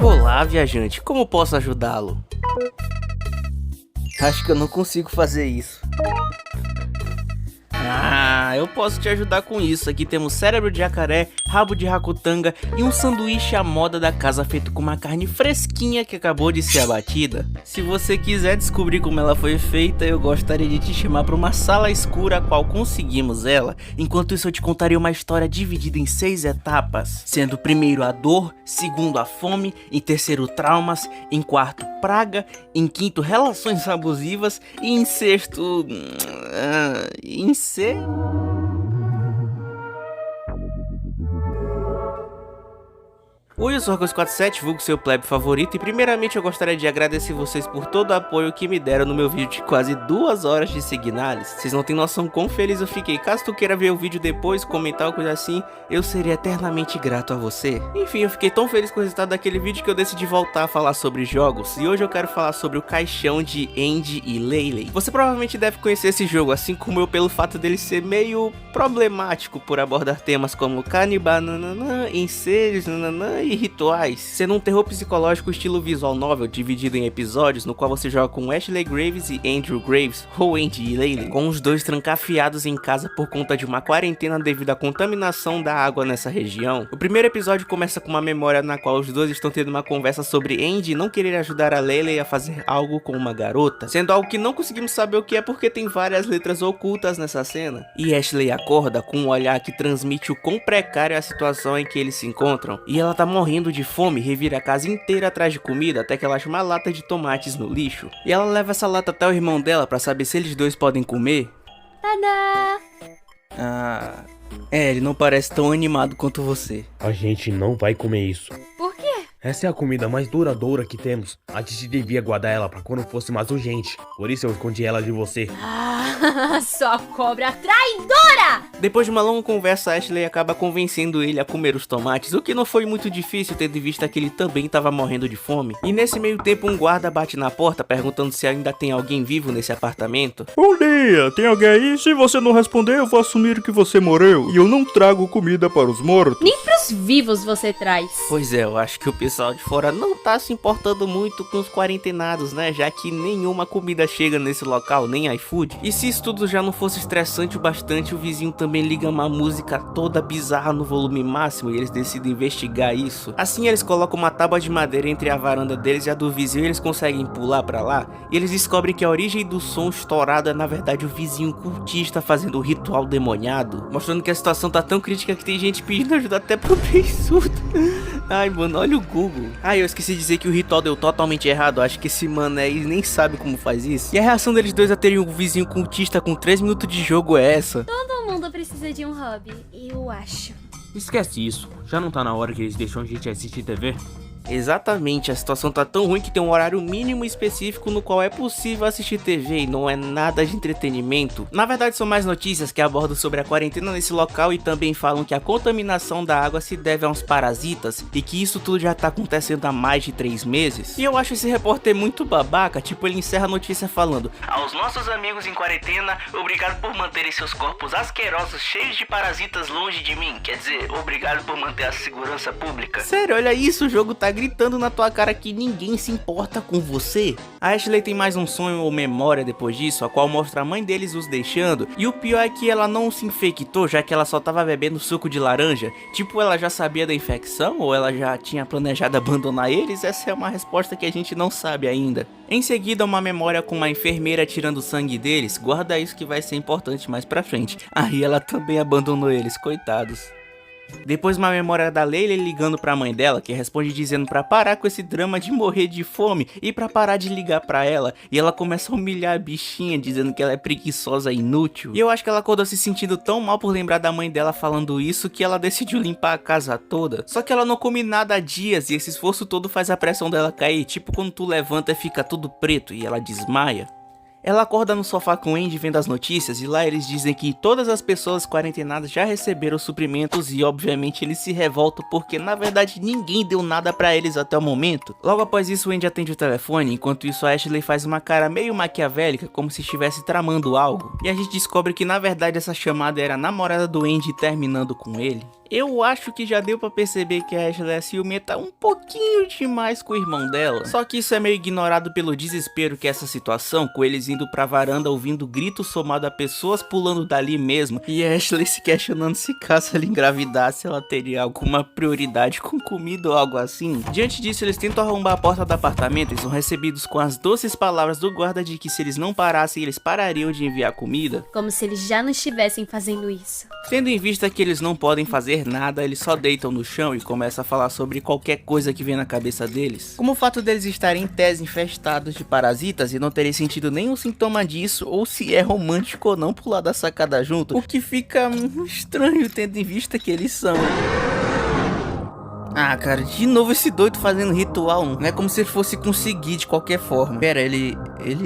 Olá, viajante, como posso ajudá-lo? Acho que eu não consigo fazer isso. Eu posso te ajudar com isso. Aqui temos cérebro de jacaré, rabo de racutanga e um sanduíche à moda da casa feito com uma carne fresquinha que acabou de ser abatida. Se você quiser descobrir como ela foi feita, eu gostaria de te chamar para uma sala escura a qual conseguimos ela. Enquanto isso eu te contaria uma história dividida em 6 etapas, sendo primeiro a dor, segundo a fome, em terceiro traumas, em quarto praga, em quinto relações abusivas e em sexto... Oi, eu sou Arcos47, vulgo seu plebe favorito, e primeiramente eu gostaria de agradecer vocês por todo o apoio que me deram no meu vídeo de quase 2 horas de Signalis. Vocês não têm noção quão feliz eu fiquei. Caso tu queira ver o vídeo depois, comentar ou coisa assim, eu seria eternamente grato a você. Enfim, eu fiquei tão feliz com o resultado daquele vídeo que eu decidi voltar a falar sobre jogos, e hoje eu quero falar sobre o caixão de Andy e Leyley. Você provavelmente deve conhecer esse jogo, assim como eu, pelo fato dele ser meio problemático por abordar temas como canibal, incêndios, e rituais, sendo um terror psicológico estilo visual novel dividido em episódios, no qual você joga com Ashley Graves e Andrew Graves, ou Andy e Leyley, com os dois trancafiados em casa por conta de uma quarentena devido à contaminação da água nessa região. O primeiro episódio começa com uma memória na qual os dois estão tendo uma conversa sobre Andy não querer ajudar a Leyley a fazer algo com uma garota, sendo algo que não conseguimos saber o que é porque tem várias letras ocultas nessa cena. E Ashley acorda com um olhar que transmite o quão precária é a situação em que eles se encontram, e ela tá morrendo de fome, revira a casa inteira atrás de comida até que ela acha uma lata de tomates no lixo. E ela leva essa lata até o irmão dela pra saber se eles dois podem comer. Tadá! Ele não parece tão animado quanto você. A gente não vai comer isso. Por quê? Essa é a comida mais duradoura que temos. A gente devia guardar ela pra quando fosse mais urgente. Por isso eu escondi ela de você. Só cobra traidora! Depois de uma longa conversa, Ashley acaba convencendo ele a comer os tomates, o que não foi muito difícil, tendo em vista que ele também estava morrendo de fome. E nesse meio tempo um guarda bate na porta perguntando se ainda tem alguém vivo nesse apartamento. Bom dia, tem alguém aí? Se você não responder, eu vou assumir que você morreu. E eu não trago comida para os mortos. Nem pros vivos você traz. Pois é, eu acho que o pessoal de fora não tá se importando muito com os quarentenados, né? Já que nenhuma comida chega nesse local, nem iFood. E se isso tudo já não fosse estressante o bastante, o vizinho também liga uma música toda bizarra no volume máximo e eles decidem investigar isso. Assim eles colocam uma tábua de madeira entre a varanda deles e a do vizinho e eles conseguem pular pra lá. E eles descobrem que a origem do som estourado é na verdade o vizinho cultista fazendo o ritual demoniado, mostrando que a situação tá tão crítica que tem gente pedindo ajuda até pro bem surdo. Ai mano, olha o Google. Eu esqueci de dizer que o ritual deu totalmente errado. Acho que esse mano aí nem sabe como faz isso. E a reação deles dois a terem um vizinho cultista com 3 minutos de jogo é essa. Todo mundo precisa de um hobby, eu acho. Esquece isso. Já não tá na hora que eles deixam a gente assistir TV? Exatamente, a situação tá tão ruim que tem um horário mínimo específico no qual é possível assistir TV e não é nada de entretenimento. Na verdade são mais notícias que abordam sobre a quarentena nesse local e também falam que a contaminação da água se deve a uns parasitas e que isso tudo já tá acontecendo há mais de 3 meses. E eu acho esse repórter muito babaca, tipo ele encerra a notícia falando: aos nossos amigos em quarentena, obrigado por manterem seus corpos asquerosos cheios de parasitas longe de mim, quer dizer, obrigado por manter a segurança pública. Sério, olha isso, o jogo tá gritando na tua cara que ninguém se importa com você. A Ashley tem mais um sonho ou memória depois disso, a qual mostra a mãe deles os deixando, e o pior é que ela não se infectou, já que ela só tava bebendo suco de laranja. Tipo, ela já sabia da infecção ou ela já tinha planejado abandonar eles? Essa é uma resposta que a gente não sabe ainda. Em seguida, uma memória com uma enfermeira tirando sangue deles. Guarda isso que vai ser importante mais pra frente. Aí ela também abandonou eles, coitados. Depois uma memória da Leyley ligando pra mãe dela, que responde dizendo pra parar com esse drama de morrer de fome e pra parar de ligar pra ela, e ela começa a humilhar a bichinha dizendo que ela é preguiçosa e inútil. E eu acho que ela acordou se sentindo tão mal por lembrar da mãe dela falando isso que ela decidiu limpar a casa toda. Só que ela não come nada há dias e esse esforço todo faz a pressão dela cair, tipo quando tu levanta e fica tudo preto e ela desmaia. Ela acorda no sofá com Andy vendo as notícias e lá eles dizem que todas as pessoas quarentenadas já receberam suprimentos e obviamente eles se revoltam porque na verdade ninguém deu nada pra eles até o momento. Logo após isso o Andy atende o telefone, enquanto isso a Ashley faz uma cara meio maquiavélica como se estivesse tramando algo. E a gente descobre que na verdade essa chamada era a namorada do Andy terminando com ele. Eu acho que já deu pra perceber que a Ashley é ciumenta um pouquinho demais com o irmão dela. Só que isso é meio ignorado pelo desespero que é essa situação, com eles indo pra varanda ouvindo gritos somado a pessoas pulando dali mesmo, e a Ashley se questionando se caso ela engravidasse ela teria alguma prioridade com comida ou algo assim. Diante disso, eles tentam arrombar a porta do apartamento e são recebidos com as doces palavras do guarda de que se eles não parassem, eles parariam de enviar comida. Como se eles já não estivessem fazendo isso. Tendo em vista que eles não podem fazer nada, eles só deitam no chão e começam a falar sobre qualquer coisa que vem na cabeça deles. Como o fato deles estarem em tese infestados de parasitas e não terem sentido nenhum sintoma disso, ou se é romântico ou não pular da sacada junto, o que fica estranho tendo em vista que eles são. Ah, cara, de novo esse doido fazendo ritual, não é como se ele fosse conseguir de qualquer forma. Pera, ele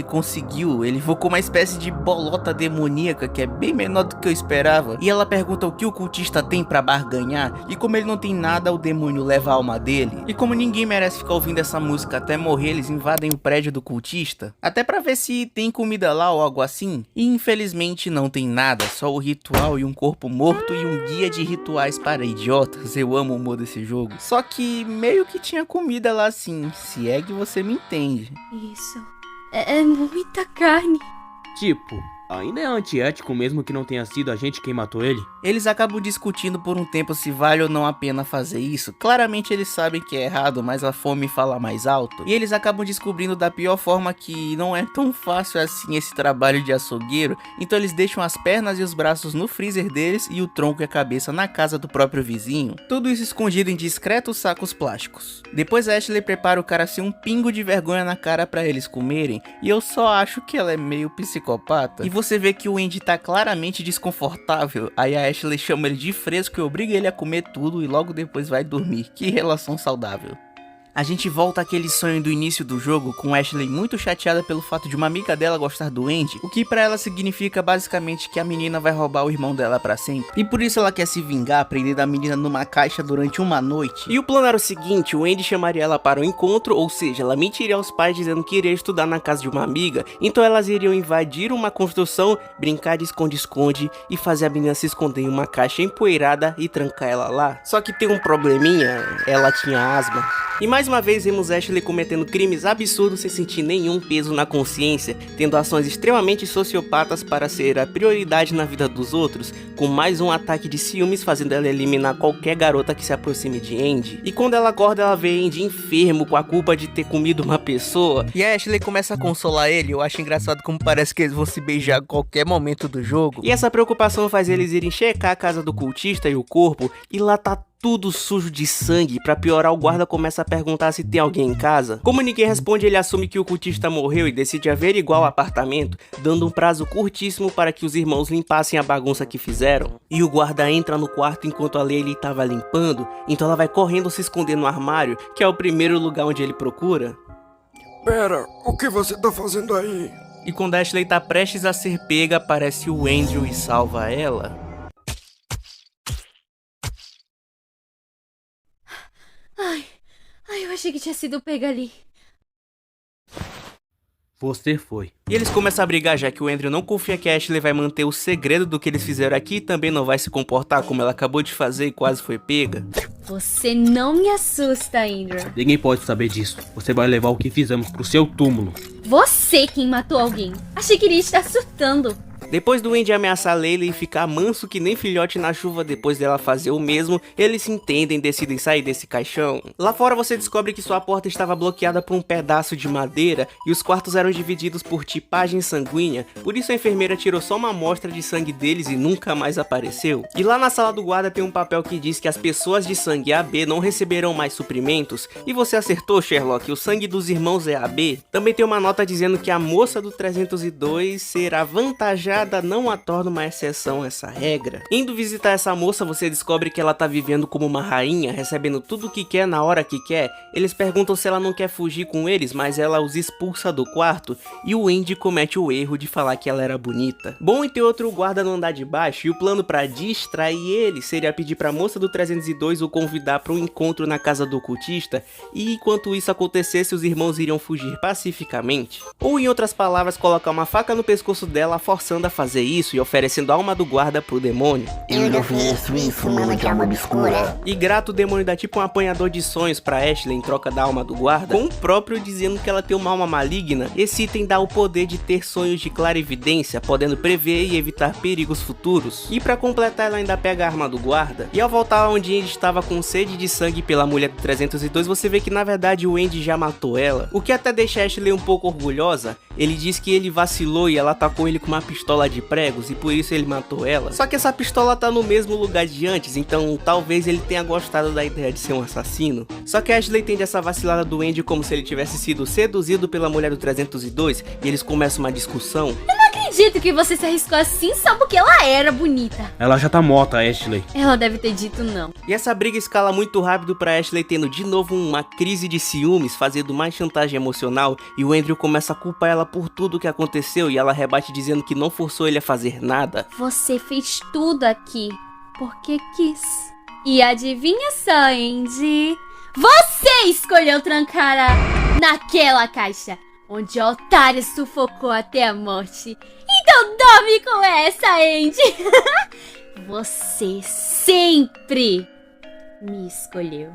conseguiu, ele invocou uma espécie de bolota demoníaca que é bem menor do que eu esperava. E ela pergunta o que o cultista tem pra barganhar, e como ele não tem nada, o demônio leva a alma dele. E como ninguém merece ficar ouvindo essa música até morrer, eles invadem o prédio do cultista, até pra ver se tem comida lá ou algo assim. E infelizmente não tem nada, só o ritual e um corpo morto e um guia de rituais para idiotas. Eu amo o humor desse jogo. Só que meio que tinha comida lá assim, se é que você me entende. Isso. É muita carne. Tipo, ainda é antiético mesmo que não tenha sido a gente quem matou ele? Eles acabam discutindo por um tempo se vale ou não a pena fazer isso. Claramente eles sabem que é errado, mas a fome fala mais alto. E eles acabam descobrindo da pior forma que não é tão fácil assim esse trabalho de açougueiro. Então eles deixam as pernas e os braços no freezer deles e o tronco e a cabeça na casa do próprio vizinho. Tudo isso escondido em discretos sacos plásticos. Depois a Ashley prepara o cara sem um pingo de vergonha na cara pra eles comerem. E eu só acho que ela é meio psicopata. E você vê que o Andy tá claramente desconfortável. Aí a Ashley chama ele de fresco e obriga ele a comer tudo e logo depois vai dormir. Que relação saudável. A gente volta àquele sonho do início do jogo, com Ashley muito chateada pelo fato de uma amiga dela gostar do Andy, o que pra ela significa basicamente que a menina vai roubar o irmão dela pra sempre. E por isso ela quer se vingar, prendendo a menina numa caixa durante uma noite. E o plano era o seguinte, o Andy chamaria ela para o encontro, ou seja, ela mentiria aos pais dizendo que iria estudar na casa de uma amiga, então elas iriam invadir uma construção, brincar de esconde-esconde e fazer a menina se esconder em uma caixa empoeirada e trancar ela lá. Só que tem um probleminha, ela tinha asma. E mais uma vez vemos Ashley cometendo crimes absurdos sem sentir nenhum peso na consciência, tendo ações extremamente sociopatas para ser a prioridade na vida dos outros, com mais um ataque de ciúmes fazendo ela eliminar qualquer garota que se aproxime de Andy. E quando ela acorda ela vê Andy enfermo com a culpa de ter comido uma pessoa, e a Ashley começa a consolar ele. Eu acho engraçado como parece que eles vão se beijar a qualquer momento do jogo. E essa preocupação faz eles irem checar a casa do cultista e o corpo, e lá tá tudo sujo de sangue. Pra piorar, o guarda começa a perguntar se tem alguém em casa. Como ninguém responde, ele assume que o cultista morreu e decide averiguar o apartamento, dando um prazo curtíssimo para que os irmãos limpassem a bagunça que fizeram. E o guarda entra no quarto enquanto a Lily estava limpando, então ela vai correndo se esconder no armário, que é o primeiro lugar onde ele procura. Pera, o que você tá fazendo aí? E quando a Ashley tá prestes a ser pega, aparece o Andrew e salva ela. Ai, eu achei que tinha sido pega ali. Você foi. E eles começam a brigar, já que o Andrew não confia que a Ashley vai manter o segredo do que eles fizeram aqui e também não vai se comportar como ela acabou de fazer e quase foi pega. Você não me assusta, Andrew. Ninguém pode saber disso. Você vai levar o que fizemos pro seu túmulo. Você quem matou alguém. Achei que iria estar surtando. Depois do Andy ameaçar Lily e ficar manso que nem filhote na chuva depois dela fazer o mesmo, eles se entendem e decidem sair desse caixão. Lá fora você descobre que sua porta estava bloqueada por um pedaço de madeira e os quartos eram divididos por tipagem sanguínea, por isso a enfermeira tirou só uma amostra de sangue deles e nunca mais apareceu. E lá na sala do guarda tem um papel que diz que as pessoas de sangue AB não receberão mais suprimentos, e você acertou, Sherlock, o sangue dos irmãos é AB. Também tem uma nota dizendo que a moça do 302 será avantajada, não a torna uma exceção a essa regra. Indo visitar essa moça, você descobre que ela tá vivendo como uma rainha, recebendo tudo o que quer na hora que quer. Eles perguntam se ela não quer fugir com eles, mas ela os expulsa do quarto, e o Andy comete o erro de falar que ela era bonita. Bom, e tem outro guarda no andar de baixo, e o plano pra distrair ele seria pedir pra moça do 302 o convidar para um encontro na casa do cultista, e enquanto isso acontecesse, os irmãos iriam fugir pacificamente. Ou em outras palavras, colocar uma faca no pescoço dela, forçando a fazer isso e oferecendo a alma do guarda pro demônio. Eu não ofereço isso, mano de alma obscura. E grato, o demônio dá tipo um apanhador de sonhos pra Ashley em troca da alma do guarda, com o próprio dizendo que ela tem uma alma maligna. Esse item dá o poder de ter sonhos de clarividência, podendo prever e evitar perigos futuros. E pra completar, ela ainda pega a arma do guarda. E ao voltar onde Andy estava com sede de sangue pela mulher do 302, você vê que na verdade o Andy já matou ela. O que até deixa Ashley um pouco orgulhosa. Ele diz que ele vacilou e ela atacou ele com uma pistola de pregos e por isso ele matou ela. Só que essa pistola tá no mesmo lugar de antes, então talvez ele tenha gostado da ideia de ser um assassino. Só que Ashley entende essa vacilada do Andy como se ele tivesse sido seduzido pela mulher do 302 e eles começam uma discussão. Acredito que você se arriscou assim só porque ela era bonita. Ela já tá morta, Ashley. Ela deve ter dito não. E essa briga escala muito rápido pra Ashley tendo de novo uma crise de ciúmes, fazendo mais chantagem emocional, e o Andrew começa a culpar ela por tudo o que aconteceu e ela rebate dizendo que não forçou ele a fazer nada. Você fez tudo aqui porque quis. E adivinha só, Andy? Você escolheu trancar naquela caixa onde o otário sufocou até a morte. Então dorme com essa, Andy. Você sempre me escolheu.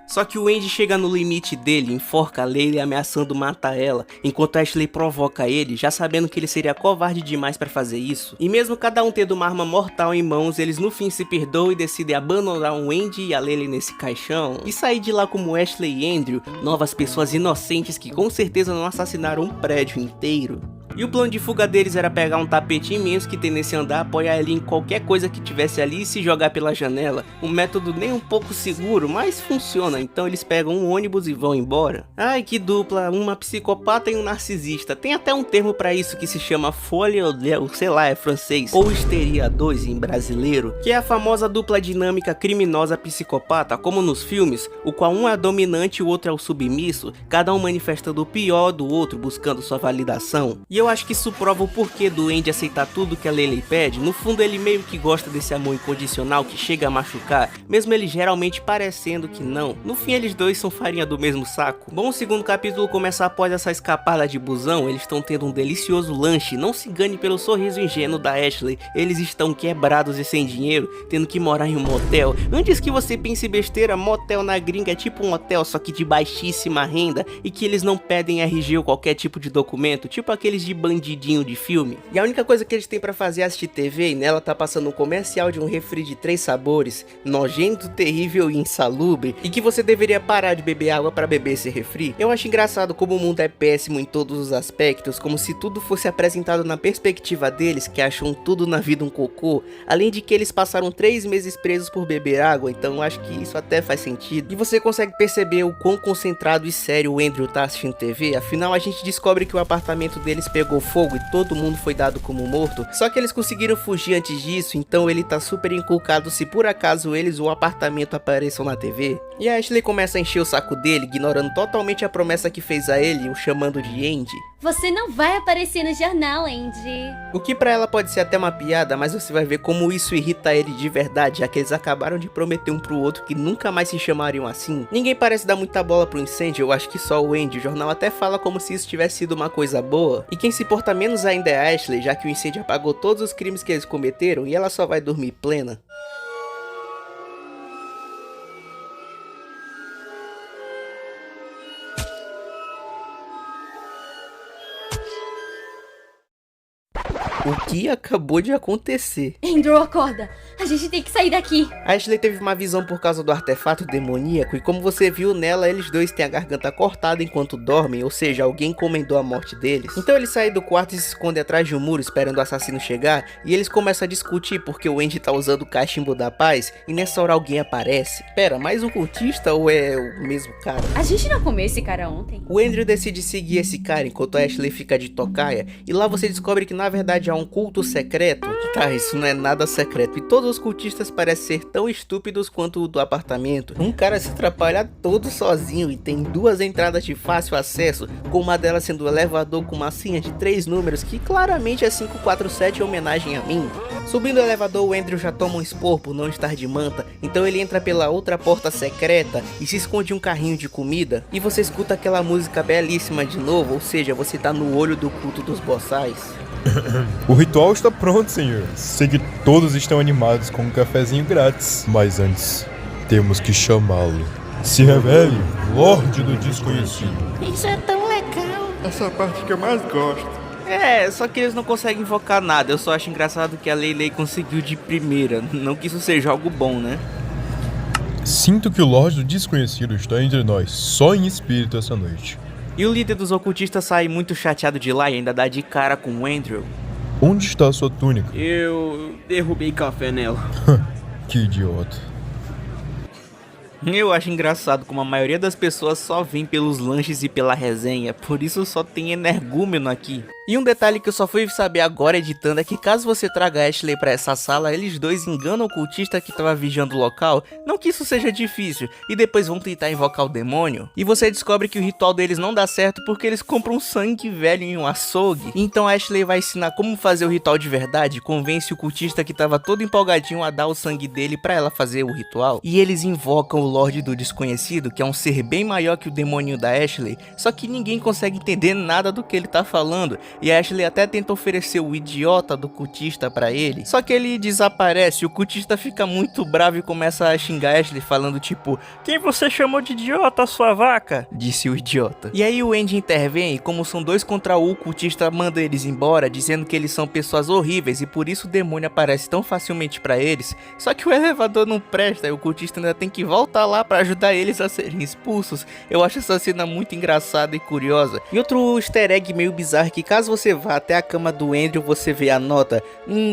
Só que o Andy chega no limite dele, enforca a Leila ameaçando matar ela, enquanto Ashley provoca ele, já sabendo que ele seria covarde demais pra fazer isso. E mesmo cada um tendo uma arma mortal em mãos, eles no fim se perdoam e decidem abandonar o Andy e a Leila nesse caixão, e sair de lá como Ashley e Andrew, novas pessoas inocentes que com certeza não assassinaram um prédio inteiro. E o plano de fuga deles era pegar um tapete imenso que tem nesse andar, apoiar ele em qualquer coisa que tivesse ali e se jogar pela janela. Um método nem um pouco seguro, mas funciona, então eles pegam um ônibus e vão embora. Ai, que dupla, uma psicopata e um narcisista. Tem até um termo pra isso que se chama folie à deux, sei lá, é francês, ou histeria 2 em brasileiro, que é a famosa dupla dinâmica criminosa psicopata, como nos filmes, o qual um é dominante e o outro é o submisso, cada um manifestando o pior do outro, buscando sua validação. E eu acho que isso prova o porquê do Andy aceitar tudo que a Leila pede. No fundo ele meio que gosta desse amor incondicional que chega a machucar, mesmo ele geralmente parecendo que não. No fim eles dois são farinha do mesmo saco. Bom, o segundo capítulo começa após essa escapada de busão, eles estão tendo um delicioso lanche. Não se engane pelo sorriso ingênuo da Ashley, eles estão quebrados e sem dinheiro, tendo que morar em um motel. Antes que você pense besteira, motel na gringa é tipo um hotel, só que de baixíssima renda, e que eles não pedem RG ou qualquer tipo de documento, tipo aqueles de bandidinho de filme. E a única coisa que eles têm pra fazer é assistir TV, e nela tá passando um comercial de um refri de 3 sabores, nojento, terrível e insalubre, e que você deveria parar de beber água pra beber esse refri. Eu acho engraçado como o mundo é péssimo em todos os aspectos, como se tudo fosse apresentado na perspectiva deles, que acham tudo na vida um cocô, além de que eles passaram 3 meses presos por beber água, então acho que isso até faz sentido. E você consegue perceber o quão concentrado e sério o Andrew tá assistindo TV, afinal a gente descobre que o apartamento deles pegou fogo e todo mundo foi dado como morto, só que eles conseguiram fugir antes disso, então ele tá super inculcado se por acaso eles ou o apartamento apareçam na TV. E a Ashley começa a encher o saco dele, ignorando totalmente a promessa que fez a ele, o chamando de Andy. Você não vai aparecer no jornal, Andy. O que pra ela pode ser até uma piada, mas você vai ver como isso irrita ele de verdade, já que eles acabaram de prometer um pro outro que nunca mais se chamariam assim. Ninguém parece dar muita bola pro incêndio, eu acho que só o Andy. O jornal até fala como se isso tivesse sido uma coisa boa. E quem se importa menos ainda é a Ashley, já que o incêndio apagou todos os crimes que eles cometeram e ela só vai dormir plena. O que acabou de acontecer? Andrew, acorda. A gente tem que sair daqui. A Ashley teve uma visão por causa do artefato demoníaco e como você viu nela, eles dois têm a garganta cortada enquanto dormem, ou seja, alguém encomendou a morte deles. Então eles saem do quarto e se escondem atrás de um muro esperando o assassino chegar e eles começam a discutir porque o Andy tá usando o cachimbo da paz e nessa hora alguém aparece. Pera, mais um cultista ou é o mesmo cara? A gente não comeu esse cara ontem. O Andrew decide seguir esse cara enquanto a Ashley fica de tocaia e lá você descobre que na verdade há um culto secreto. Tá, isso não é nada secreto e todos os cultistas parecem ser tão estúpidos quanto o do apartamento. Um cara se atrapalha todo sozinho e tem 2 entradas de fácil acesso, com uma delas sendo o elevador com uma senha de 3 números que claramente é 547 em homenagem a mim. Subindo o elevador, o Andrew já toma um expor por não estar de manta, então ele entra pela outra porta secreta e se esconde um carrinho de comida. E você escuta aquela música belíssima de novo, ou seja, você tá no olho do culto dos boçais. O ritual está pronto, senhor. Sei que todos estão animados com um cafezinho grátis. Mas antes, temos que chamá-lo. Se revele, Lorde do Desconhecido. Isso é tão legal. Essa é a parte que eu mais gosto. É, só que eles não conseguem invocar nada. Eu só acho engraçado que a Lei conseguiu de primeira. Não que isso seja algo bom, né? Sinto que o Lorde do Desconhecido está entre nós, só em espírito essa noite. E o líder dos ocultistas sai muito chateado de lá e ainda dá de cara com o Andrew. Onde está a sua túnica? Eu derrubei café nela. Que idiota. Eu acho engraçado como a maioria das pessoas só vem pelos lanches e pela resenha, por isso só tem energúmeno aqui. E um detalhe que eu só fui saber agora editando é que caso você traga a Ashley pra essa sala, eles dois enganam o cultista que tava vigiando o local, não que isso seja difícil, e depois vão tentar invocar o demônio. E você descobre que o ritual deles não dá certo porque eles compram sangue velho em um açougue. Então a Ashley vai ensinar como fazer o ritual de verdade, convence o cultista que tava todo empolgadinho a dar o sangue dele pra ela fazer o ritual. E eles invocam o Lorde do Desconhecido, que é um ser bem maior que o demônio da Ashley, só que ninguém consegue entender nada do que ele tá falando. E a Ashley até tenta oferecer o idiota do cultista pra ele, só que ele desaparece. O cultista fica muito bravo e começa a xingar a Ashley falando tipo: "Quem você chamou de idiota, sua vaca?" Disse o idiota. E aí o Andy intervém e como são dois contra um, o cultista manda eles embora, dizendo que eles são pessoas horríveis e por isso o demônio aparece tão facilmente pra eles. Só que o elevador não presta e o cultista ainda tem que voltar lá pra ajudar eles a serem expulsos. Eu acho essa cena muito engraçada e curiosa. E outro easter egg meio bizarro é que caso você vá até a cama do Andrew, você vê a nota: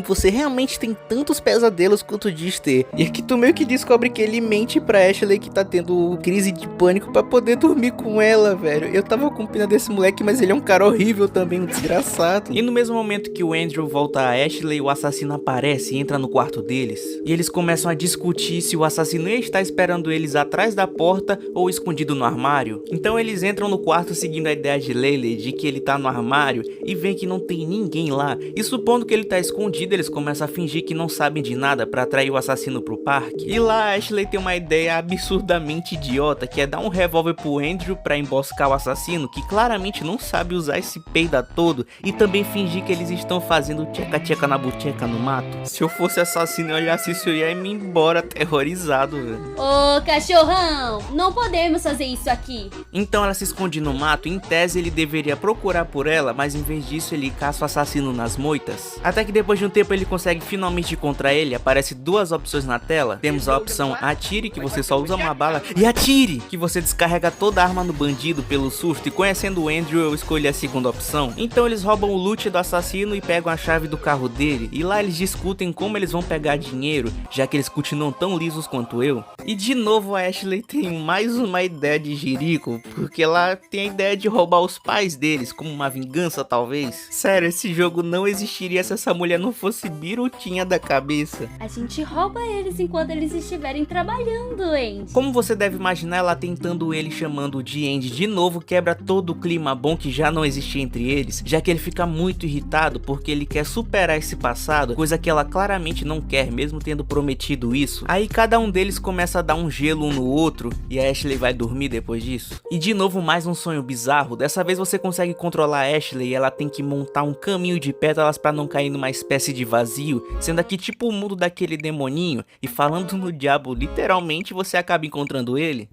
você realmente tem tantos pesadelos quanto diz ter. E aqui tu meio que descobre que ele mente pra Ashley que tá tendo crise de pânico pra poder dormir com ela, velho. Eu tava com pena desse moleque, mas ele é um cara horrível também, um desgraçado. E no mesmo momento que o Andrew volta a Ashley, o assassino aparece e entra no quarto deles. E eles começam a discutir se o assassino ia estar esperando eles atrás da porta ou escondido no armário. Então eles entram no quarto seguindo a ideia de Leila de que ele tá no armário e veem que não tem ninguém lá. E supondo que ele tá escondido, eles começam a fingir que não sabem de nada pra atrair o assassino pro parque. E lá a Ashley tem uma ideia absurdamente idiota, que é dar um revólver pro Andrew pra emboscar o assassino, que claramente não sabe usar esse peida todo, e também fingir que eles estão fazendo tcheca-tcheca na bucheca no mato. Se eu fosse assassino e olhasse isso, eu ia me embora aterrorizado, velho. Ô, cachorrão, não podemos fazer isso aqui. Então ela se esconde no mato, em tese ele deveria procurar por ela, mas em vez disso ele caça o assassino nas moitas. Até que depois de um tempo ele consegue finalmente encontrar ele, aparece duas opções na tela. Temos a opção atire, que você só usa uma bala, e atire, que você descarrega toda a arma no bandido pelo susto, e conhecendo o Andrew eu escolhi a segunda opção. Então eles roubam o loot do assassino e pegam a chave do carro dele, e lá eles discutem como eles vão pegar dinheiro, já que eles continuam tão lisos quanto eu. E de novo a Ashley tem mais uma ideia de jirico, porque ela tem a ideia de roubar os pais deles, como uma vingança talvez. Sério, esse jogo não existiria se essa mulher não fosse birutinha da cabeça. A gente rouba eles enquanto eles estiverem trabalhando, Andy. Como você deve imaginar, ela tentando ele, chamando de Andy de novo, quebra todo o clima bom que já não existia entre eles, já que ele fica muito irritado porque ele quer superar esse passado, coisa que ela claramente não quer, mesmo tendo prometido isso. Aí cada um deles começa a dar um gelo um no outro e a Ashley vai dormir depois disso. E de novo mais um sonho bizarro. Dessa vez você consegue controlar a Ashley e ela tem que montar um caminho de pétalas pra não cair numa espécie de vazio, sendo aqui tipo o mundo daquele demoninho. E falando no diabo, literalmente você acaba encontrando ele.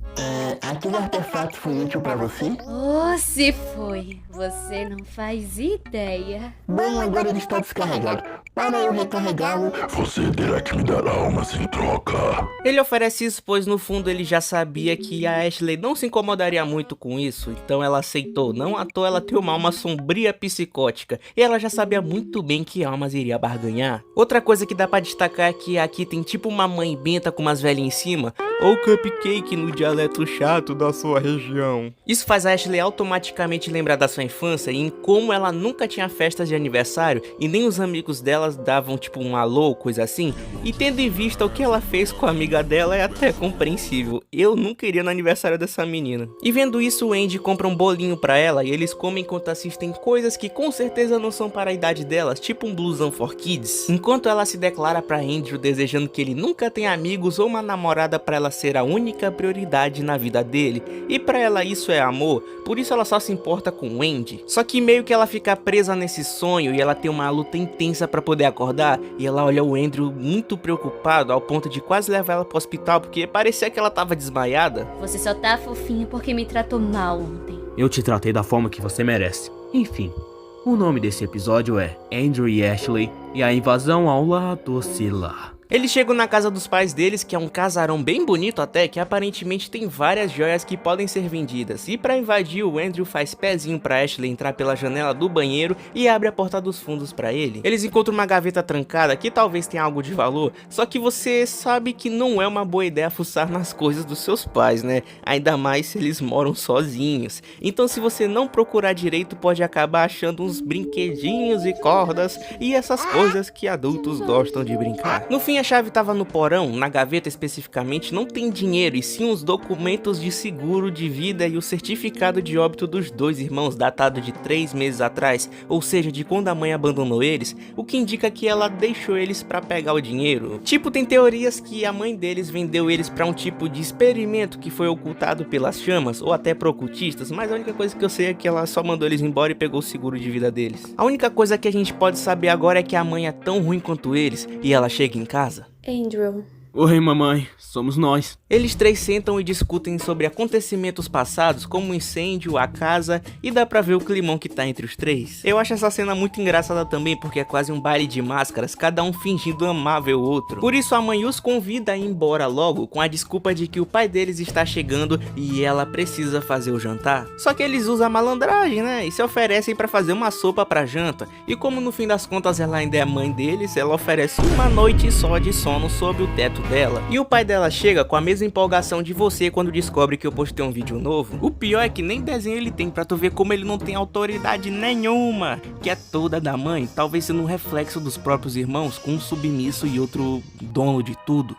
Aquele artefato foi útil pra você? Oh, se foi. Você não faz ideia. Bom, agora ele está descarregado. Para eu recarregá-lo, Você terá que me dar almas em troca. Ele oferece isso pois no fundo ele já sabia que a Ashley não se incomodaria muito com isso, então ela aceitou. Não à toa ela tem uma alma sombria psicótica e ela já sabia muito bem que almas iria barganhar. Outra coisa que dá pra destacar é que aqui tem tipo uma mãe benta com umas velhas em cima, Ou cupcake no dialeto chato da sua região. Isso faz a Ashley automaticamente lembrar da sua infância e em como ela nunca tinha festas de aniversário e nem os amigos delas davam tipo um alô, coisa assim. E tendo em vista o que ela fez com a amiga dela é até compreensível. Eu nunca iria no aniversário dessa menina. E vendo isso, o Andy compra um bolinho pra ela e eles comem enquanto assistem coisas que com certeza não são para a idade delas, tipo um blusão for kids. Enquanto ela se declara pra Andrew desejando que ele nunca tenha amigos ou uma namorada pra ela ser a única prioridade na vida dele, e pra ela isso é amor, por isso ela só se importa com o Andy. Só que meio que ela fica presa nesse sonho e ela tem uma luta intensa pra poder acordar, e ela olha o Andrew muito preocupado ao ponto de quase levar ela pro hospital porque parecia que ela tava desmaiada. Você só tá fofinho porque me tratou mal ontem. Eu te tratei da forma que você merece. Enfim, o nome desse episódio é Andrew e Ashley e a invasão ao lar do Sila. Eles chegam na casa dos pais deles, que é um casarão bem bonito até, que aparentemente tem várias joias que podem ser vendidas. E pra invadir, o Andrew faz pezinho pra Ashley entrar pela janela do banheiro e abre a porta dos fundos pra ele. Eles encontram uma gaveta trancada que talvez tenha algo de valor, só que você sabe que não é uma boa ideia fuçar nas coisas dos seus pais, né? Ainda mais se eles moram sozinhos. Então se você não procurar direito, pode acabar achando uns brinquedinhos e cordas e essas coisas que adultos gostam de brincar. No fim, a chave estava no porão, na gaveta especificamente não tem dinheiro e sim os documentos de seguro de vida e o certificado de óbito dos dois irmãos datado de 3 meses atrás, ou seja, de quando a mãe abandonou eles, o que indica que ela deixou eles para pegar o dinheiro. Tipo, tem teorias que a mãe deles vendeu eles para um tipo de experimento que foi ocultado pelas chamas ou até por ocultistas, mas a única coisa que eu sei é que ela só mandou eles embora e pegou o seguro de vida deles. A única coisa que a gente pode saber agora é que a mãe é tão ruim quanto eles e ela chega em casa. Andrew. Oi, mamãe, somos nós. Eles três sentam e discutem sobre acontecimentos passados, como o incêndio, a casa, e dá pra ver o climão que tá entre os três. Eu acho essa cena muito engraçada também, porque é quase um baile de máscaras, cada um fingindo amar ver o outro. Por isso a mãe os convida a ir embora logo, com a desculpa de que o pai deles está chegando e ela precisa fazer o jantar. Só que eles usam a malandragem, né, e se oferecem pra fazer uma sopa pra janta, e como no fim das contas ela ainda é a mãe deles, ela oferece uma noite só de sono sob o teto dela. E o pai dela chega com a mesma empolgação de você quando descobre que eu postei um vídeo novo. O pior é que nem desenho ele tem, pra tu ver como ele não tem autoridade nenhuma, que é toda da mãe, talvez sendo um reflexo dos próprios irmãos, com um submisso e outro dono de tudo.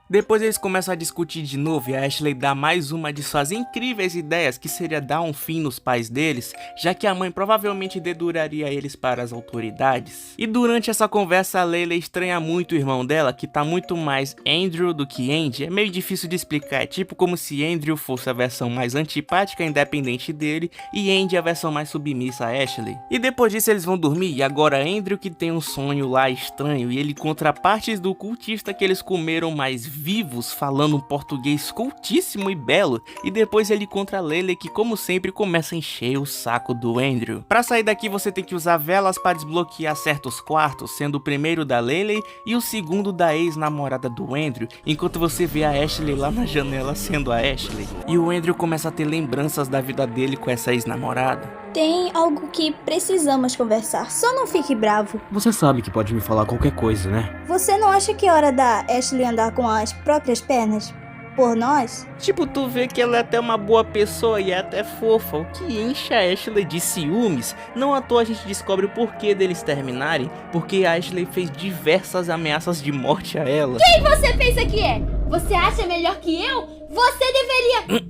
Depois eles começam a discutir de novo e a Ashley dá mais uma de suas incríveis ideias, que seria dar um fim nos pais deles, já que a mãe provavelmente deduraria eles para as autoridades. E durante essa conversa a Layla estranha muito o irmão dela, que tá muito mais Andrew do que Andy. É meio difícil de explicar, é tipo como se Andrew fosse a versão mais antipática e independente dele e Andy a versão mais submissa a Ashley. E depois disso eles vão dormir e agora Andrew que tem um sonho lá estranho e ele encontra partes do cultista que eles comeram mais vivos, falando um português cultíssimo e belo, e depois ele encontra a Layla que como sempre começa a encher o saco do Andrew. Pra sair daqui você tem que usar velas para desbloquear certos quartos, sendo o primeiro da Layla e o segundo da ex-namorada do Andrew, enquanto você vê a Ashley lá na janela sendo a Ashley. E o Andrew começa a ter lembranças da vida dele com essa ex-namorada. Tem algo que precisamos conversar, só não fique bravo. Você sabe que pode me falar qualquer coisa, né? Você não acha que é hora da Ashley andar com as próprias pernas? Por nós? Tipo, tu vê que ela é até uma boa pessoa e é até fofa, o que enche a Ashley de ciúmes. Não à toa a gente descobre o porquê deles terminarem, porque a Ashley fez diversas ameaças de morte a ela. Quem você pensa que é? Você acha melhor que eu? Você deveria...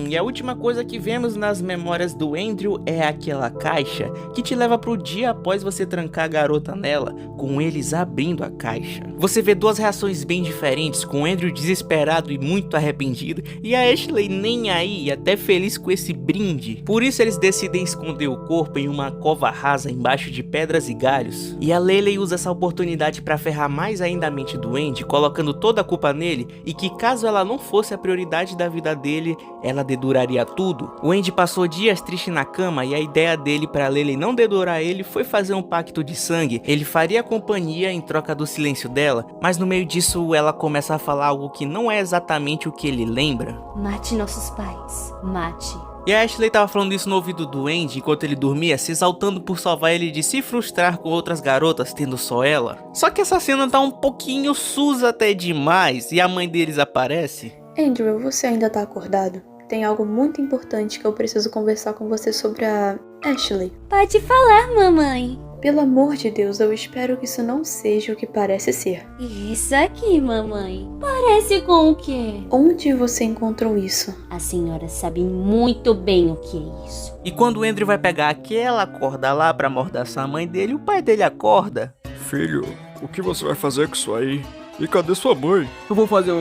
E a última coisa que vemos nas memórias do Andrew é aquela caixa que te leva pro dia após você trancar a garota nela, com eles abrindo a caixa. Você vê duas reações bem diferentes, com o Andrew desesperado e muito arrependido, e a Ashley nem aí, até feliz com esse brinde. Por isso eles decidem esconder o corpo em uma cova rasa embaixo de pedras e galhos. E a Layla usa essa oportunidade pra ferrar mais ainda a mente do Andy, colocando toda a culpa nele, e que caso ela não fosse a prioridade da vida dele, ela deduraria tudo. O Andy passou dias triste na cama e a ideia dele pra Layla não dedurar ele foi fazer um pacto de sangue. Ele faria companhia em troca do silêncio dela, mas no meio disso ela começa a falar algo que não é exatamente o que ele lembra. Mate nossos pais, mate. E a Ashley tava falando isso no ouvido do Andy enquanto ele dormia, se exaltando por salvar ele de se frustrar com outras garotas, tendo só ela. Só que essa cena tá um pouquinho suja até demais e a mãe deles aparece. Andrew, você ainda tá acordado? Tem algo muito importante que eu preciso conversar com você sobre a Ashley. Pode falar, mamãe. Pelo amor de Deus, eu espero que isso não seja o que parece ser. Isso aqui, mamãe. Parece com o quê? Onde você encontrou isso? A senhora sabe muito bem o que é isso. E quando o Andrew vai pegar aquela corda lá pra amordaçar a mãe dele, o pai dele acorda. Filho, o que você vai fazer com isso aí? E cadê sua mãe? Eu vou fazer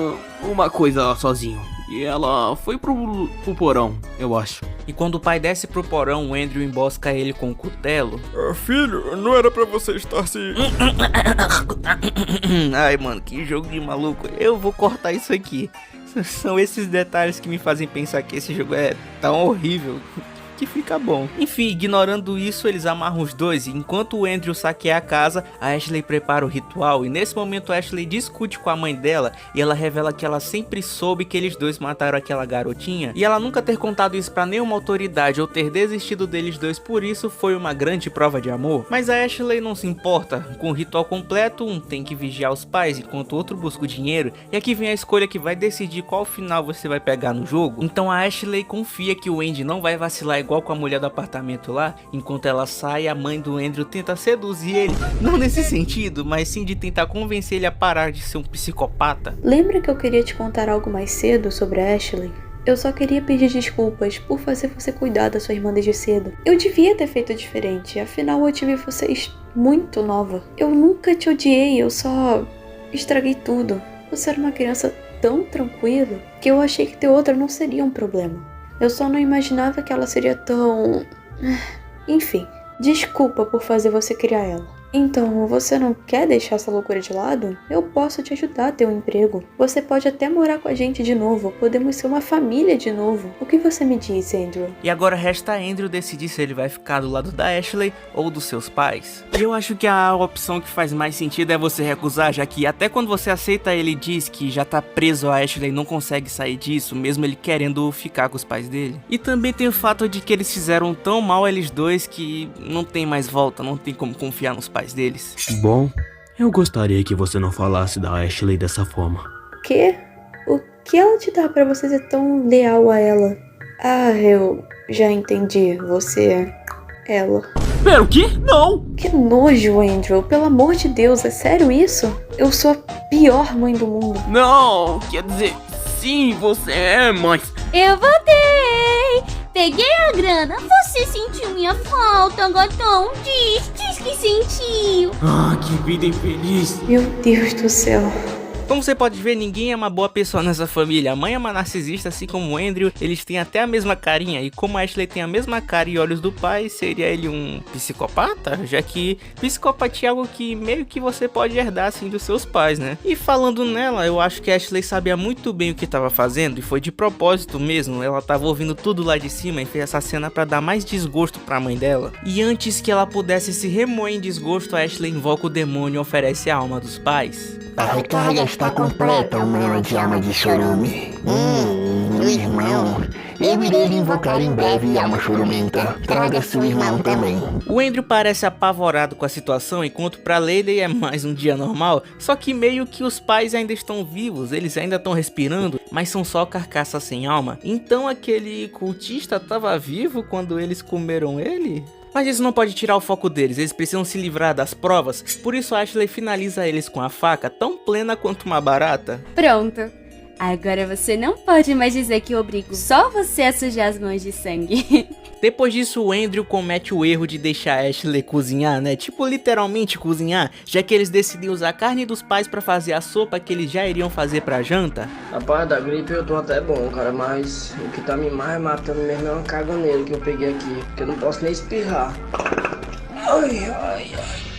uma coisa sozinho. e ela foi pro porão, eu acho. E quando o pai desce pro porão, o Andrew embosca ele com um cutelo. Filho, não era pra você estar se... Ai, mano, que jogo de maluco. Eu vou cortar isso aqui. São esses detalhes que me fazem pensar que esse jogo é tão horrível que fica bom. Enfim, ignorando isso, eles amarram os dois, e enquanto o Andrew saqueia a casa, a Ashley prepara o ritual, e nesse momento a Ashley discute com a mãe dela, e ela revela que ela sempre soube que eles dois mataram aquela garotinha, e ela nunca ter contado isso pra nenhuma autoridade ou ter desistido deles dois por isso foi uma grande prova de amor. Mas a Ashley não se importa, com o ritual completo, um tem que vigiar os pais, enquanto o outro busca o dinheiro, e aqui vem a escolha que vai decidir qual final você vai pegar no jogo. Então a Ashley confia que o Andy não vai vacilar igual com a mulher do apartamento lá. Enquanto ela sai, a mãe do Andrew tenta seduzir ele, não nesse sentido, mas sim de tentar convencer ele a parar de ser um psicopata. Lembra que eu queria te contar algo mais cedo sobre a Ashley? Eu só queria pedir desculpas por fazer você cuidar da sua irmã desde cedo. Eu devia ter feito diferente, afinal eu tive vocês muito nova. Eu nunca te odiei, eu só estraguei tudo. Você era uma criança tão tranquila que eu achei que ter outra não seria um problema. Eu só não imaginava que ela seria tão... Enfim, desculpa por fazer você criar ela. Então, você não quer deixar essa loucura de lado? Eu posso te ajudar a ter um emprego. Você pode até morar com a gente de novo. Podemos ser uma família de novo. O que você me diz, Andrew? E agora resta a Andrew decidir se ele vai ficar do lado da Ashley ou dos seus pais. Eu acho que a opção que faz mais sentido é você recusar, já que até quando você aceita ele diz que já tá preso a Ashley e não consegue sair disso, mesmo ele querendo ficar com os pais dele. E também tem o fato de que eles fizeram tão mal eles dois que não tem mais volta, não tem como confiar nos pais deles. Bom, eu gostaria que você não falasse da Ashley dessa forma. Quê? O que ela te dá pra você ser tão leal a ela? Ah, eu já entendi. Você é ela. Pera, o quê? Não! Que nojo, Andrew. Pelo amor de Deus, é sério isso? Eu sou a pior mãe do mundo. Não, quer dizer, sim, você é, mas... Eu voltei! Peguei a grana, você sentiu minha falta, gatão? Diz que sentiu. Ah, que vida infeliz. Meu Deus do céu. Como você pode ver, ninguém é uma boa pessoa nessa família. A mãe é uma narcisista, assim como o Andrew. Eles têm até a mesma carinha. E como a Ashley tem a mesma cara e olhos do pai, seria ele um psicopata? Já que psicopatia é algo que meio que você pode herdar assim dos seus pais, né? E falando nela, eu acho que a Ashley sabia muito bem o que estava fazendo. E foi de propósito mesmo. Ela tava ouvindo tudo lá de cima e fez essa cena para dar mais desgosto pra mãe dela. E antes que ela pudesse se remoer em desgosto, a Ashley invoca o demônio e oferece a alma dos pais. A recarga está completa, humano de alma de chorume. Meu irmão. Eu irei lhe invocar em breve, alma chorumenta. Traga seu irmão também. O Andrew parece apavorado com a situação, enquanto pra Lady é mais um dia normal. Só que meio que os pais ainda estão vivos, eles ainda estão respirando, mas são só carcaças sem alma. Então aquele cultista estava vivo quando eles comeram ele? Mas isso não pode tirar o foco deles, eles precisam se livrar das provas, por isso Ashley finaliza eles com a faca, tão plena quanto uma barata. Pronto. Agora você não pode mais dizer que eu obrigo só você a sujar as mãos de sangue. Depois disso, o Andrew comete o erro de deixar a Ashley cozinhar, né? Tipo, literalmente cozinhar, já que eles decidem usar a carne dos pais pra fazer a sopa que eles já iriam fazer pra janta. Rapaz, da gripe eu tô até bom, cara, mas o que tá me mais matando mesmo é uma caganeira que eu peguei aqui, porque eu não posso nem espirrar. Ai, ai, ai.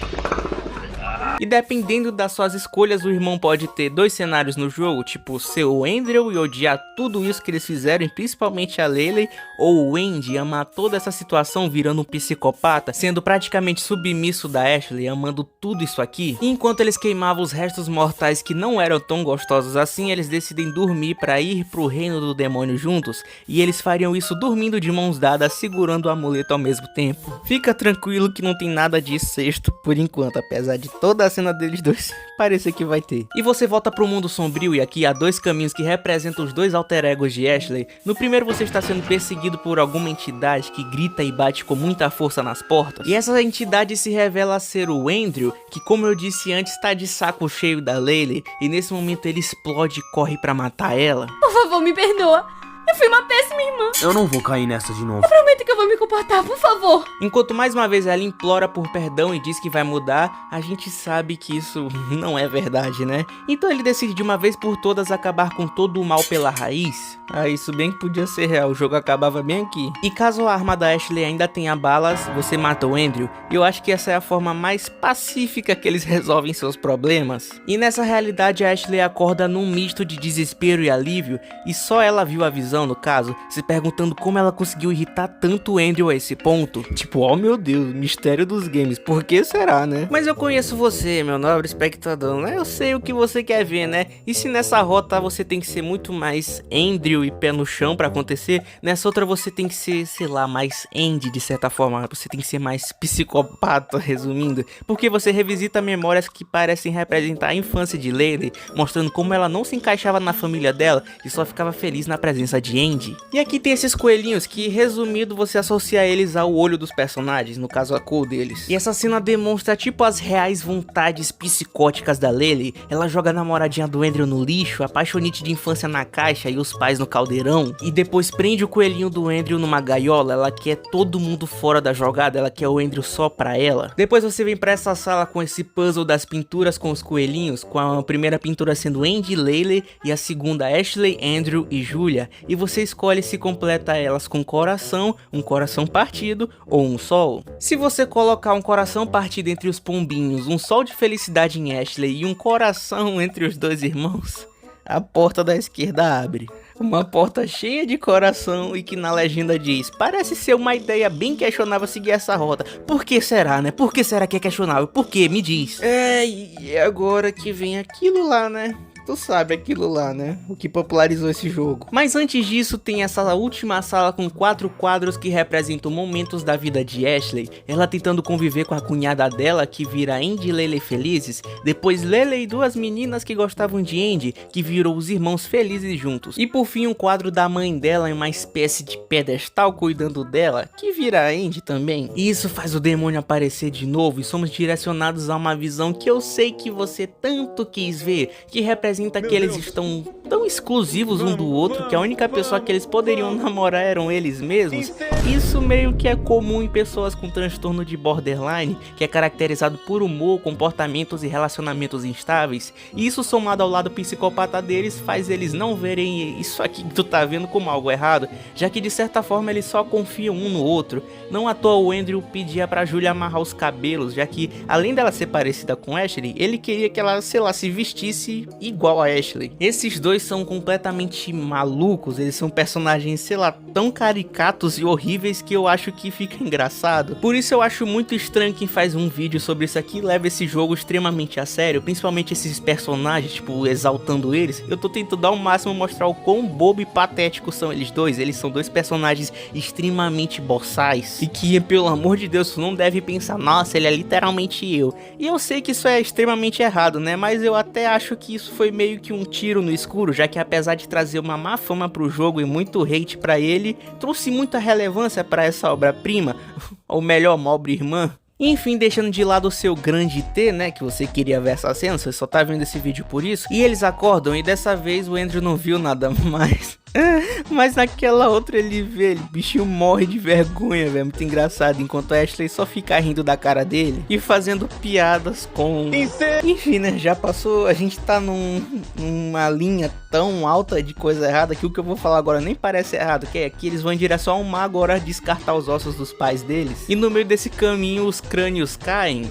E dependendo das suas escolhas, o irmão pode ter dois cenários no jogo, tipo ser o Andrew e odiar tudo isso que eles fizeram, e principalmente a Laylee, ou o Andy amar toda essa situação virando um psicopata, sendo praticamente submisso da Ashley, amando tudo isso aqui. E enquanto eles queimavam os restos mortais que não eram tão gostosos assim, eles decidem dormir para ir pro reino do demônio juntos, e eles fariam isso dormindo de mãos dadas, segurando o amuleto ao mesmo tempo. Fica tranquilo que não tem nada de sexto por enquanto, apesar de toda a cena deles dois parece que vai ter. E você volta pro mundo sombrio, e aqui há dois caminhos que representam os dois alter egos de Ashley. No primeiro, você está sendo perseguido por alguma entidade que grita e bate com muita força nas portas, e essa entidade se revela ser o Andrew, que, como eu disse antes, está de saco cheio da Laylee, e nesse momento ele explode e corre pra matar ela. Por favor, me perdoa. Eu fui uma péssima irmã. Eu não vou cair nessa de novo. Prometo que eu vou me comportar, por favor. Enquanto mais uma vez ela implora por perdão e diz que vai mudar, a gente sabe que isso não é verdade, né? Então ele decide de uma vez por todas acabar com todo o mal pela raiz. Ah, isso bem que podia ser real, o jogo acabava bem aqui. E caso a arma da Ashley ainda tenha balas, você mata o Andrew. E eu acho que essa é a forma mais pacífica que eles resolvem seus problemas. E nessa realidade a Ashley acorda num misto de desespero e alívio, e só ela viu a visão no caso, se perguntando como ela conseguiu irritar tanto o Andrew a esse ponto. Tipo, oh meu Deus, mistério dos games, por que será, né? Mas eu conheço você, meu nobre espectador, né? Eu sei o que você quer ver, né? E se nessa rota você tem que ser muito mais Andrew e pé no chão pra acontecer, nessa outra você tem que ser, sei lá, mais Andy de certa forma, você tem que ser mais psicopata, resumindo, porque você revisita memórias que parecem representar a infância de Laylee, mostrando como ela não se encaixava na família dela e só ficava feliz na presença de Andy. E aqui tem esses coelhinhos que, resumido, você associa eles ao olho dos personagens, no caso a cor deles. E essa cena demonstra tipo as reais vontades psicóticas da Laylee. Ela joga a namoradinha do Andrew no lixo, a apaixonite de infância na caixa e os pais no caldeirão, e depois prende o coelhinho do Andrew numa gaiola. Ela quer todo mundo fora da jogada, ela quer o Andrew só pra ela. Depois você vem pra essa sala com esse puzzle das pinturas com os coelhinhos, com a primeira pintura sendo Andy e Laylee e a segunda Ashley, Andrew e Julia, e você escolhe se completa elas com coração, um coração partido ou um sol. Se você colocar um coração partido entre os pombinhos, um sol de felicidade em Ashley e um coração entre os dois irmãos, a porta da esquerda abre. Uma porta cheia de coração e que na legenda diz: parece ser uma ideia bem questionável seguir essa rota. Por que será, né? Por que será que é questionável? Por que? Me diz. E agora que vem aquilo lá, né? Tu sabe aquilo lá, né? O que popularizou esse jogo. Mas antes disso, tem essa última sala com 4 quadros que representam momentos da vida de Ashley. Ela tentando conviver com a cunhada dela, que vira Andy e Laylee felizes. Depois Laylee e 2 meninas que gostavam de Andy, que virou os irmãos felizes juntos. E por fim um quadro da mãe dela em uma espécie de pedestal cuidando dela, que vira Andy também. E isso faz o demônio aparecer de novo e somos direcionados a uma visão que eu sei que você tanto quis ver, que representa que eles estão tão exclusivos um do outro que a única pessoa que eles poderiam namorar eram eles mesmos. Isso meio que é comum em pessoas com transtorno de borderline, que é caracterizado por humor, comportamentos e relacionamentos instáveis. E isso somado ao lado psicopata deles faz eles não verem isso aqui que tu tá vendo como algo errado, já que de certa forma eles só confiam um no outro. Não à toa o Andrew pedia pra Julia amarrar os cabelos, já que além dela ser parecida com Ashley, ele queria que ela, sei lá, se vestisse igual a Ashley. Esses dois são completamente malucos, eles são personagens, sei lá, tão caricatos e horríveis que eu acho que fica engraçado. Por isso eu acho muito estranho quem faz um vídeo sobre isso aqui e leva esse jogo extremamente a sério, principalmente esses personagens, tipo, exaltando eles. Eu tô tentando ao máximo mostrar o quão bobo e patético são eles dois. Eles são dois personagens extremamente boçais e que, pelo amor de Deus, não deve pensar, nossa, ele é literalmente eu. E eu sei que isso é extremamente errado, né, mas eu até acho que isso foi meio que um tiro no escuro, já que apesar de trazer uma má fama pro jogo e muito hate pra ele, trouxe muita relevância pra essa obra-prima, ou melhor, uma obra-irmã. Enfim, deixando de lado o seu grande T, né, que você queria ver essa cena, você só tá vendo esse vídeo por isso. E eles acordam e dessa vez o Andrew não viu nada mais. Mas naquela outra ele vê, o bichinho morre de vergonha, velho, muito engraçado. Enquanto a Ashley só fica rindo da cara dele e fazendo piadas com... Enfim, né, já passou, a gente tá numa linha tão alta de coisa errada que o que eu vou falar agora nem parece errado, que é que eles vão em direção ao mar agora descartar os ossos dos pais deles. E no meio desse caminho os crânios caem.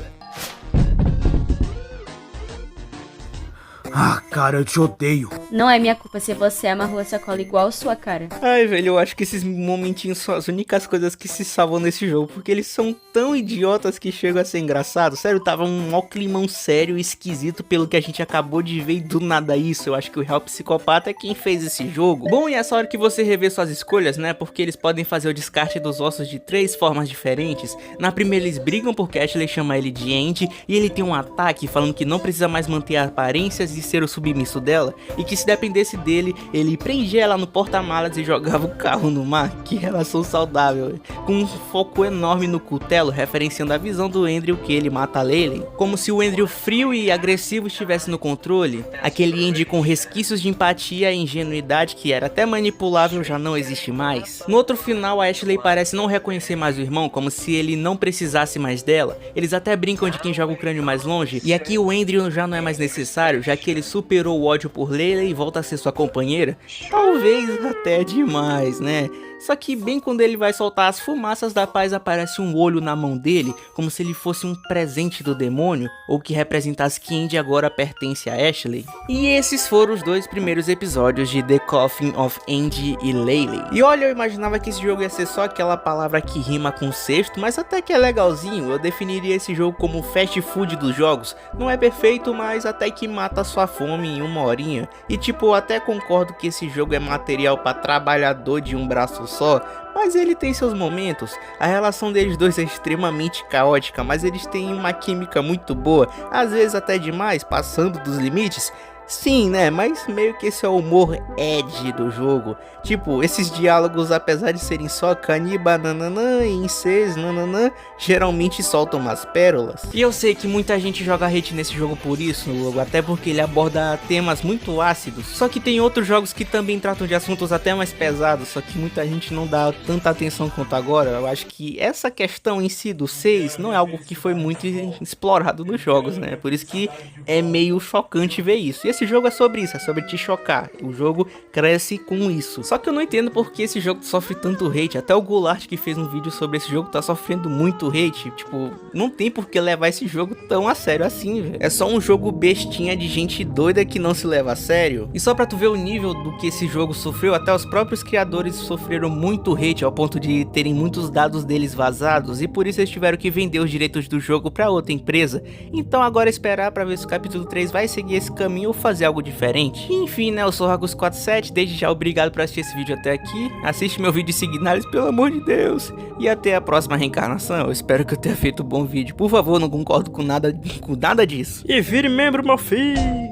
Ah, cara, eu te odeio. Não é minha culpa se você amarrou essa cola igual a sua cara. Ai, velho, eu acho que esses momentinhos são as únicas coisas que se salvam nesse jogo, porque eles são tão idiotas que chegam a ser engraçado. Sério, tava um mó climão sério e esquisito pelo que a gente acabou de ver e do nada isso. Eu acho que o real psicopata é quem fez esse jogo. Bom, e essa hora que você rever suas escolhas, né, porque eles podem fazer o descarte dos ossos de 3 formas diferentes. Na primeira eles brigam porque Ashley chama ele de Andy e ele tem um ataque falando que não precisa mais manter aparências e ser o submisso dela e que se dependesse dele, ele prendia ela no porta-malas e jogava o carro no mar. Que relação saudável, com um foco enorme no cutelo, referenciando a visão do Andrew que ele mata a Laylee, como se o Andrew frio e agressivo estivesse no controle. Aquele Andy com resquícios de empatia e ingenuidade que era até manipulável já não existe mais. No outro final, a Ashley parece não reconhecer mais o irmão, como se ele não precisasse mais dela. Eles até brincam de quem joga o crânio mais longe, e aqui o Andrew já não é mais necessário, já que ele superou o ódio por Laylee e volta a ser sua companheira. Talvez até demais, né? Só que bem quando ele vai soltar as fumaças da paz, aparece um olho na mão dele, como se ele fosse um presente do demônio, ou que representasse que Andy agora pertence a Ashley. E esses foram os 2 primeiros episódios de The Coffin of Andy e Laylee. E olha, eu imaginava que esse jogo ia ser só aquela palavra que rima com sexto, mas até que é legalzinho. Eu definiria esse jogo como o fast food dos jogos. Não é perfeito, mas até que mata a sua fome em 1 horinha. E tipo, eu até concordo que esse jogo é material para trabalhador de um braço só, mas ele tem seus momentos. A relação deles dois é extremamente caótica, mas eles têm uma química muito boa, às vezes até demais, passando dos limites. Sim, né, mas meio que esse é o humor edgy do jogo. Tipo, esses diálogos, apesar de serem só caniba, nananã, e incês, nananã, geralmente soltam umas pérolas. E eu sei que muita gente joga hate nesse jogo por isso, até porque ele aborda temas muito ácidos. Só que tem outros jogos que também tratam de assuntos até mais pesados, só que muita gente não dá tanta atenção quanto agora. Eu acho que essa questão em si do 6 não é algo que foi muito explorado nos jogos, né? Por isso que é meio chocante ver isso. E esse jogo é sobre isso, é sobre te chocar. O jogo cresce com isso. Só que eu não entendo porque esse jogo sofre tanto hate. Até o Goulart, que fez um vídeo sobre esse jogo, tá sofrendo muito hate. Tipo, não tem por que levar esse jogo tão a sério assim, velho. É só um jogo bestinha de gente doida que não se leva a sério. E só pra tu ver o nível do que esse jogo sofreu, até os próprios criadores sofreram muito hate, ao ponto de terem muitos dados deles vazados, e por isso eles tiveram que vender os direitos do jogo pra outra empresa. Então agora esperar pra ver se o capítulo 3 vai seguir esse caminho ou fazer algo diferente. Enfim, né, eu sou o Ragus47, desde já obrigado por assistir esse vídeo até aqui. Assiste meu vídeo e signales, pelo amor de Deus. E até a próxima reencarnação. Eu espero que eu tenha feito um bom vídeo. Por favor, não concordo com nada disso. E vire membro, meu filho.